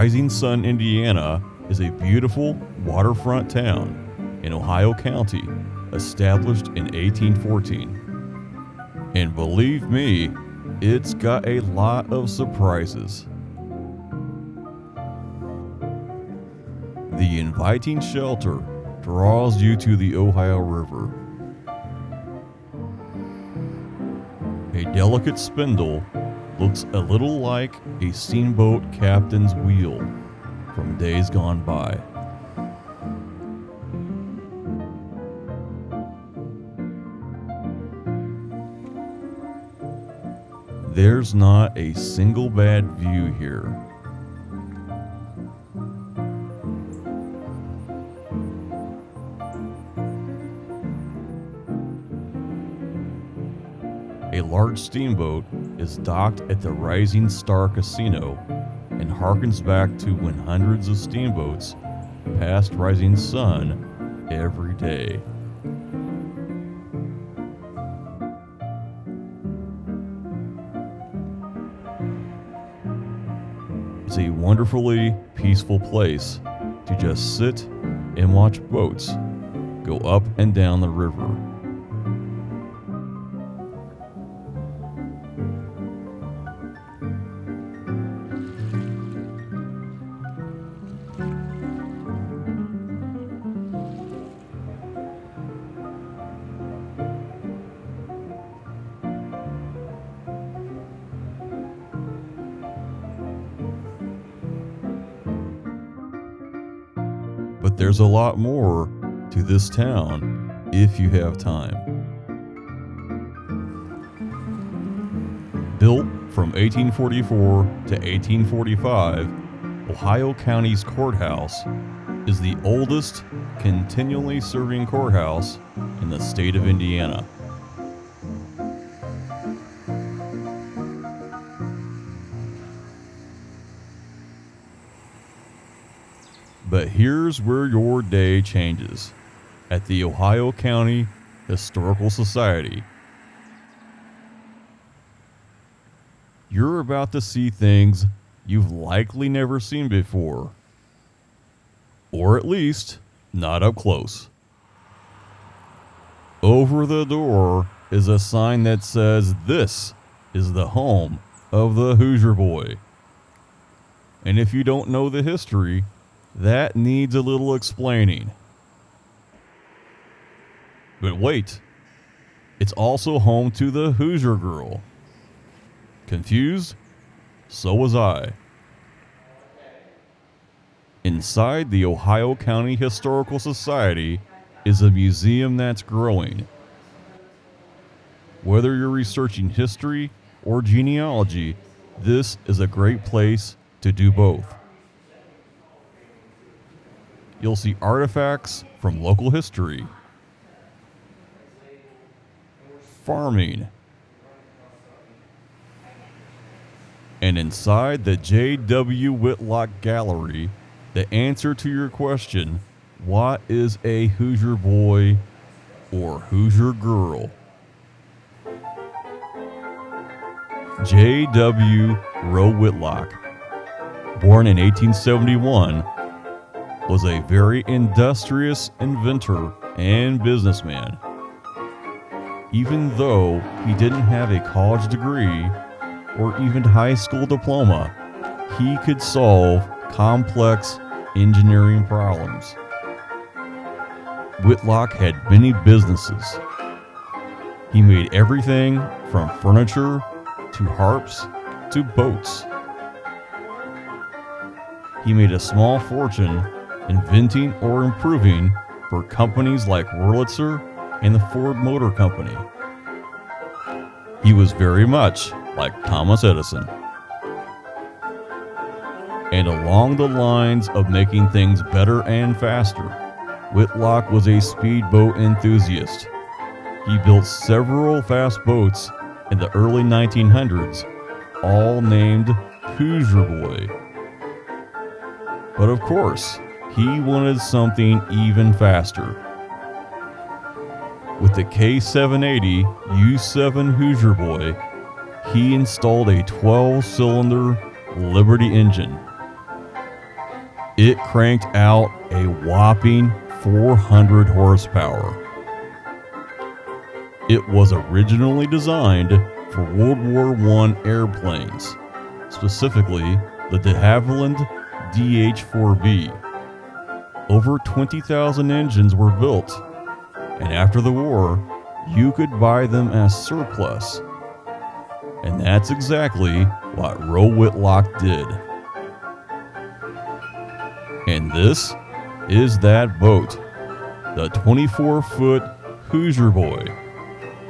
Rising Sun, Indiana is a beautiful waterfront town in Ohio County, established in 1814. And believe me, it's got a lot of surprises. The inviting shelter draws you to the Ohio River. A delicate spindle looks a little like a steamboat captain's wheel from days gone by. There's not a single bad view here. A large steamboat is docked at the Rising Star Casino and harkens back to when hundreds of steamboats passed Rising Sun every day. It's a wonderfully peaceful place to just sit and watch boats go up and down the river. But there's a lot more to this town if you have time. Built from 1844 to 1845, Ohio County's courthouse is the oldest continually serving courthouse in the state of Indiana. But here's where your day changes. At the Ohio County Historical Society, you're about to see things you've likely never seen before. Or at least, not up close. Over the door is a sign that says this is the home of the Hoosier Boy. And if you don't know the history, that needs a little explaining. But wait, it's also home to the Hoosier Girl. Confused? So was I. Inside the Ohio County Historical Society is a museum that's growing. Whether you're researching history or genealogy, this is a great place to do both. You'll see artifacts from local history, farming, and inside the J.W. Whitlock Gallery, the answer to your question, what is a Hoosier Boy or Hoosier Girl? J.W. Roe Whitlock, born in 1871, was a very industrious inventor and businessman. Even though he didn't have a college degree or even high school diploma, he could solve complex engineering problems. Whitlock had many businesses. He made everything from furniture to harps to boats. He made a small fortune inventing or improving for companies like Wurlitzer and the Ford Motor Company. He was very much like Thomas Edison. And along the lines of making things better and faster, Whitlock was a speedboat enthusiast. He built several fast boats in the early 1900s, all named Hoosier Boy. But of course, he wanted something even faster. With the K780 U7 Hoosier Boy, he installed a 12-cylinder Liberty engine. It cranked out a whopping 400 horsepower. It was originally designed for World War I airplanes, specifically the de Havilland DH-4B. Over 20,000 engines were built, and after the war, you could buy them as surplus. And that's exactly what Roe Whitlock did. And this is that boat, the 24-foot Hoosier Boy.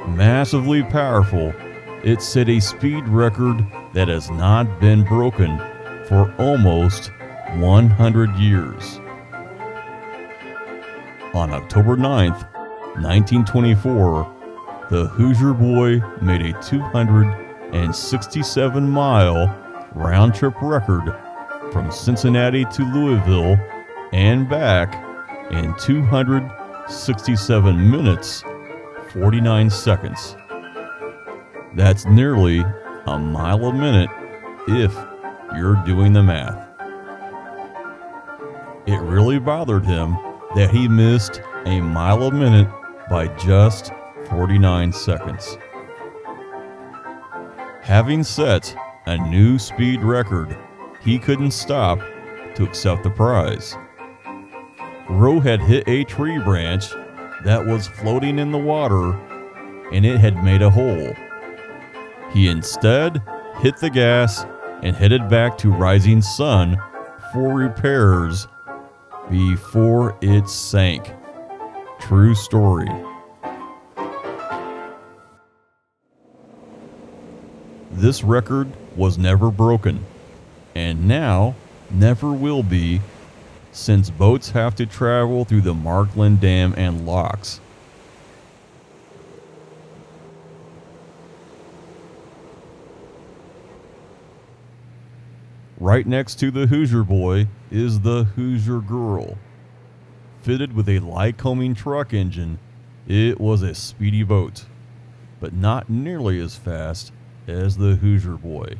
Massively powerful, it set a speed record that has not been broken for almost 100 years. On October 9th, 1924, the Hoosier Boy made a 267-mile round-trip record from Cincinnati to Louisville and back in 267 minutes, 49 seconds. That's nearly a mile a minute if you're doing the math. It really bothered him that he missed a mile a minute by just 49 seconds. Having set a new speed record, he couldn't stop to accept the prize. Roe had hit a tree branch that was floating in the water, and it had made a hole. He instead hit the gas and headed back to Rising Sun for repairs before it sank. True story. This record was never broken, and now never will be, since boats have to travel through the Markland Dam and locks. Right next to the Hoosier Boy is the Hoosier Girl. Fitted with a Lycoming truck engine, it was a speedy boat, but not nearly as fast as the Hoosier Boy.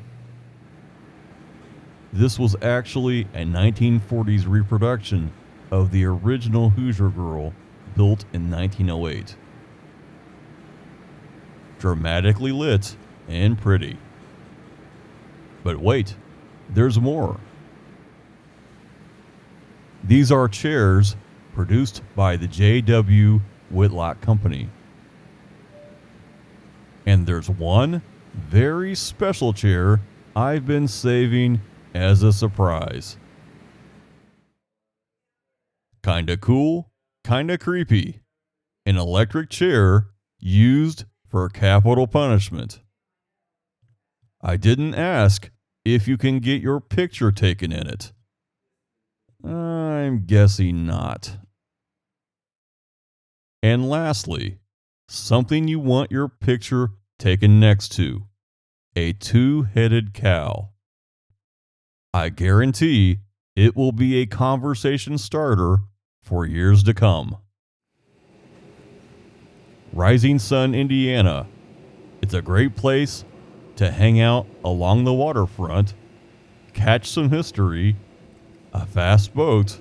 This was actually a 1940s reproduction of the original Hoosier Girl, built in 1908. Dramatically lit and pretty. But wait, there's more. These are chairs produced by the J.W. Whitlock Company. And there's one very special chair I've been saving as a surprise. Kinda cool, kinda creepy. An electric chair used for capital punishment. I didn't ask if you can get your picture taken in it. I'm guessing not. And lastly, something you want your picture taken next to: a two-headed cow. I guarantee it will be a conversation starter for years to come. Rising Sun, Indiana. It's a great place to hang out along the waterfront, catch some history, a fast boat,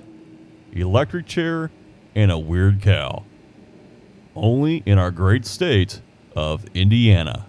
electric chair, and a weird cow. Only in our great state of Indiana.